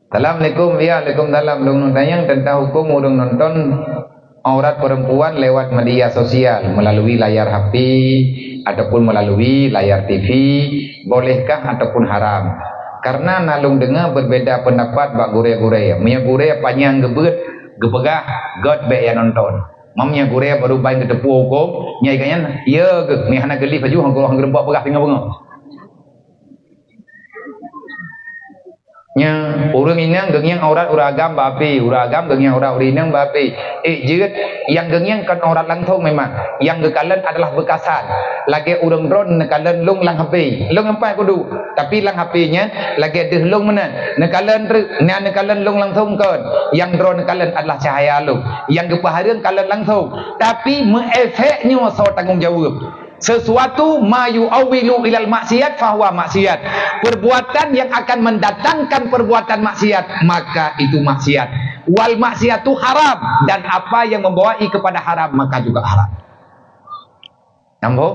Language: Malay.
Assalamualaikum, ya Waalaikumsalam. Dong tanya tentang hukum urung nonton aurat perempuan lewat media sosial melalui layar HP ataupun melalui layar TV, bolehkah ataupun haram? Karena nalung dengar berbeda pendapat bak gure-gure. Punya gure panjang gebet, gepegah, god be yang nonton. Mamnya gure baru bain ke tepu hukum, nyai kanyan, ya ke, ni hana geli baju hang gerembak pegah tinggal bengok. Nya urang inang gengyang aurat uragam bapi, uragam gengyang aurat urinang bapi. Jeut yang gengyang kan aurat langthong memang. Yang gekalan adalah bekasan. Lagi urang dron nekalan lung lang HP. Lung empat kudu. Tapi lang HP-nya lagi deh lung mana? Nekalan nekalan lung langthong kan. Yang drone nekalan adalah cahaya lung. Yang gepahareun kalan langthong. Tapi meefeknya so tanggungjawab. Sesuatu mayu awilu ilal maksiat fahuwa maksiat. Perbuatan yang akan mendatangkan perbuatan maksiat, maka itu maksiat. Wal maksiatu haram, dan apa yang membawa kepada haram maka juga haram. Nampak?